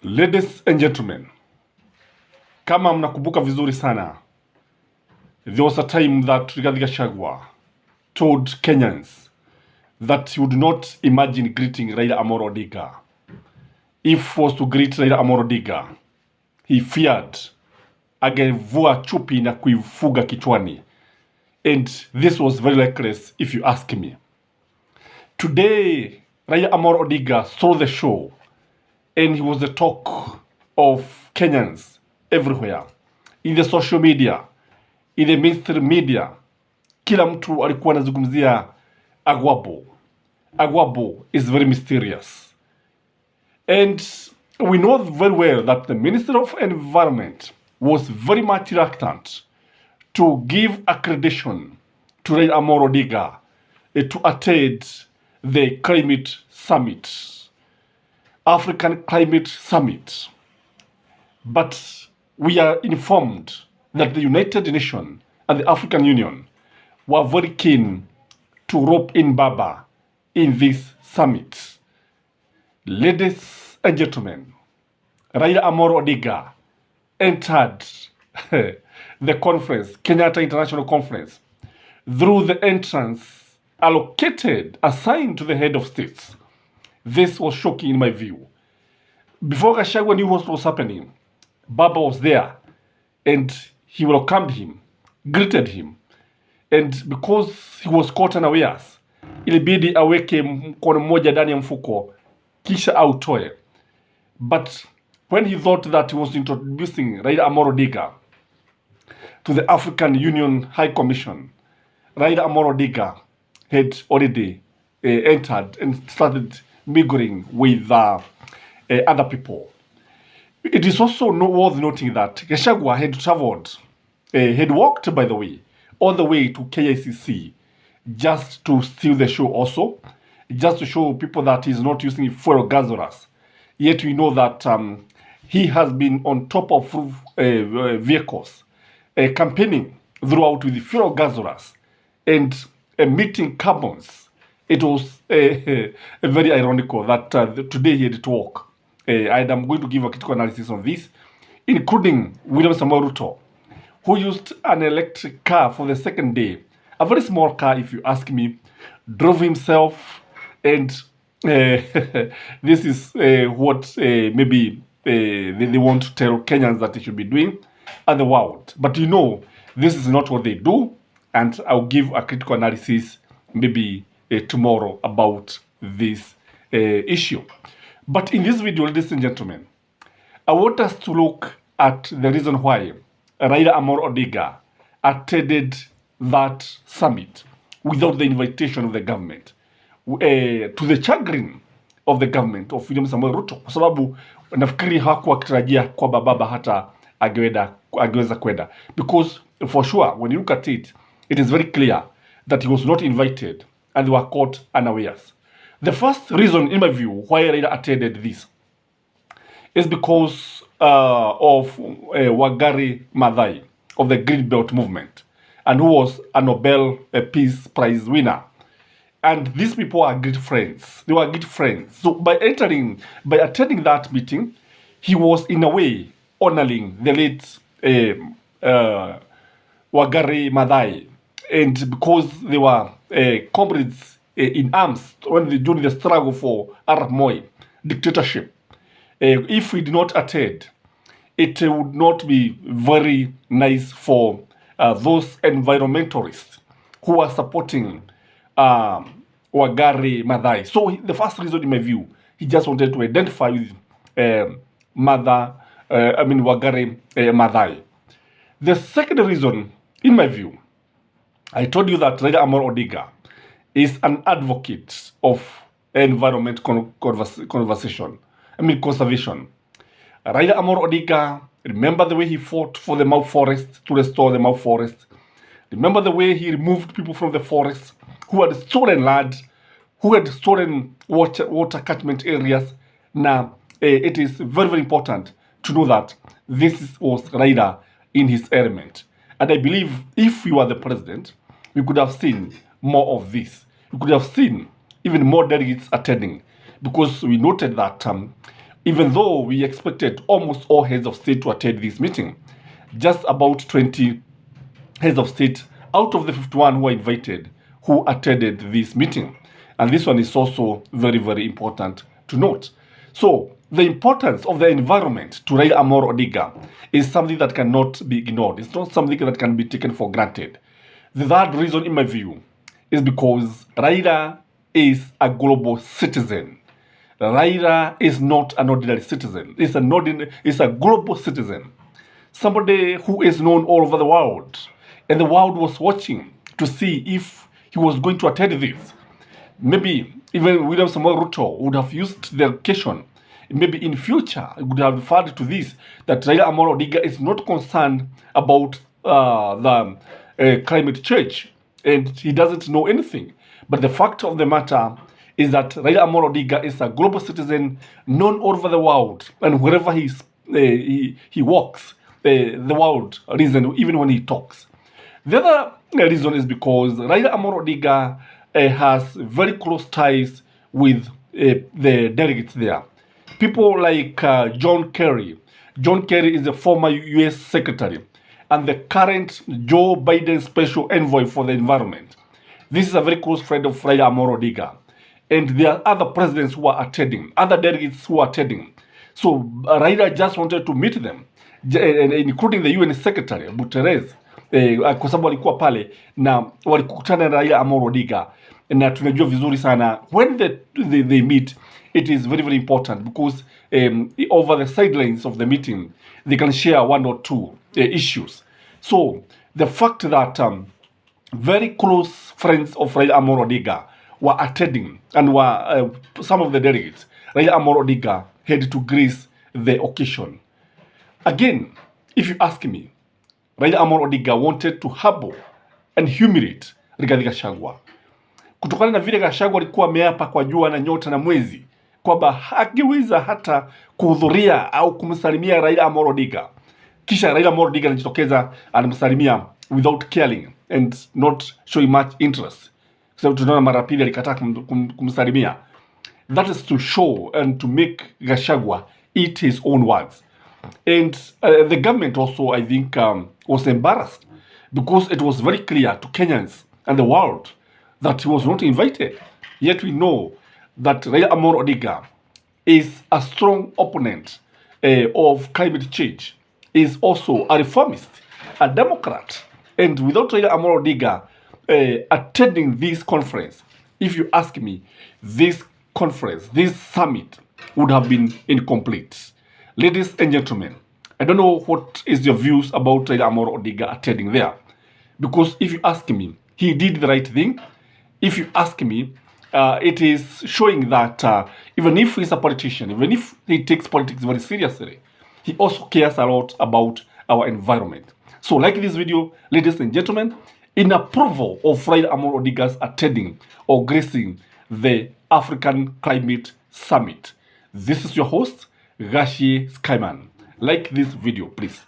Ladies and gentlemen, kama mnakumbuka vizuri sana, there was a time that Rigathi Gachagua told Kenyans that he would not imagine greeting Raila Amolo Odinga. If was to greet Raila Amolo Odinga, he feared angevua chupi na kuifuga kichwani. And this was very reckless if you ask me. Today, Raila Amolo Odinga stole the show and he was the talk of Kenyans everywhere. In the social media, in the mainstream media, kila mtu alikuwa anazungumzia Agwabo. Agwabo is very mysterious. And we know very well that the Minister of Environment was very much reluctant to give accreditation to Raila Amolo Odinga to attend the climate summit, African Climate Summit. But we are informed that the United Nations and the African Union were very keen to rope in Baba in this summit. Ladies and gentlemen, Raila Amolo Odinga entered the conference, Kenyatta International Conference, through the entrance assigned to the head of states. This was shocking in my view. Before Gachagua knew what was happening, Baba was there and he welcomed him, greeted him. And because he was caught unawares, ilibidi aweke mkono mmoja ndani ya mfuko kisha autoe. But when he thought that he was introducing Raila Amolo Odinga to the African Union High Commission, Raila Amolo Odinga had already entered and started mingling with other people. It is also worth noting that Gachagua had traveled, had walked, by the way, all the way to KICC just to steal the show also, just to show people that he's not using fuel gasolers. Yet we know that he has been on top of vehicles, campaigning throughout with the fuel gasolers and meeting carbons. It was very ironical that today he had to walk. And I'm going to give a critical analysis on this, including William Samoei Ruto, who used an electric car for the second day. A very small car, if you ask me, drove himself, and this is what maybe they want to tell Kenyans that they should be doing and the world. But you know, this is not what they do, and I'll give a critical analysis maybe tomorrow about this issue. But in this video, ladies and gentlemen, I want us to look at the reason why Raila Amolo Odinga attended that summit without the invitation of the government, to the chagrin of the government of William Samoei Ruto, kwa sababu nafikiri hakuwa akitarajia kwamba baba hata angeweza kwenda, because for sure when you look at it, it is very clear that he was not invited and they were caught unawares. The first reason, in my view, why Raila attended this is because of Wangari Maathai of the Green Belt movement, and who was a Nobel Peace Prize winner. And these people are good friends. They were good friends. So by attending that meeting, he was in a way honoring the late Wangari Maathai, and because they were comrades in arms during the struggle for Arap Moi dictatorship. If we did not attend, it would not be very nice for those environmentalists who are supporting Wangari Maathai. So the first reason, in my view, he just wanted to identify with Wangari Maathai. The second reason, in my view, I told you that Raila Amolo Odinga is an advocate of environment conservation. Raila Amolo Odinga, remember the way he fought for the Mau Forest, to restore the Mau Forest. Remember the way he removed people from the forest who had stolen land, who had stolen water catchment areas. Now, it is very, very important to know that this was Raila in his element. And I believe if we were the president, we could have seen more of this. We could have seen even more delegates attending, because we noted that even though we expected almost all heads of state to attend this meeting. Just about 20 heads of state out of the 51 who were invited who attended this meeting. And this one is also very, very important to note. So the importance of the environment to Raila Amolo Odinga is something that cannot be ignored. It's not something that can be taken for granted. The third reason, in my view, is because Raila is a global citizen. Raila is not an ordinary citizen. It's a global citizen. Somebody who is known all over the world. And the world was watching to see if he was going to attend this. Maybe even William Samoei Ruto would have used the occasion. Maybe in future, he would have referred to this, that Raila Amolo Odinga is not concerned about the climate change, and he doesn't know anything. But the fact of the matter is that Raila Amolo Odinga is a global citizen known all over the world, and wherever he walks, the world listens, even when he talks. The other reason is because Raila Amolo Odinga has very close ties with the delegates there. People like John Kerry. John Kerry is the former U.S. Secretary and the current Joe Biden Special Envoy for the Environment. This is a very close friend of Raila Amolo Odinga. And there are other presidents who are attending, other delegates who are attending. So Raila just wanted to meet them, including the UN Secretary, Guterres, kwa sababu walikuwa pale na walikutana na Raila Amolo Odinga. Na tunajua vizuri sana, when they meet, it is very, very important because over the sidelines of the meeting, they can share one or two issues. So the fact that very close friends of Raila Amolo Odinga were attending and were some of the delegates, Raila Amolo Odinga had to grace the occasion. Again, if you ask me, Raila Amolo Odinga wanted to humble and humiliate Rigathi Gachagua. Kutokana na vile Gachagua alikuwa ameapa kwa jua na nyota na mwezi kwamba hangeweza hata kuhudhuria au kumsalimia Raila Amolo Odinga. Kisha Raila Amolo Odinga anajitokeza anamsalimia without caring and not showing much interest. Kwa sababu tunaona mara pili alikataa kumsalimia. That is to show and to make Gachagua eat his own words. And the government also, I think, was embarrassed because it was very clear to Kenyans and the world that he was not invited. Yet we know that Raila Amolo Odinga is a strong opponent of climate change, is also a reformist, a Democrat. And without Raila Amolo Odinga attending this conference, if you ask me, this conference, this summit would have been incomplete. Ladies and gentlemen, I don't know what is your views about Raila Amolo Odinga attending there. Because if you ask me, he did the right thing. If you ask me, it is showing that even if he's a politician, even if he takes politics very seriously, he also cares a lot about our environment. So like this video, ladies and gentlemen, in approval of Raila Amolo Odinga's attending or gracing the African Climate Summit. This is your host, Gashi Skyman. Like this video, please.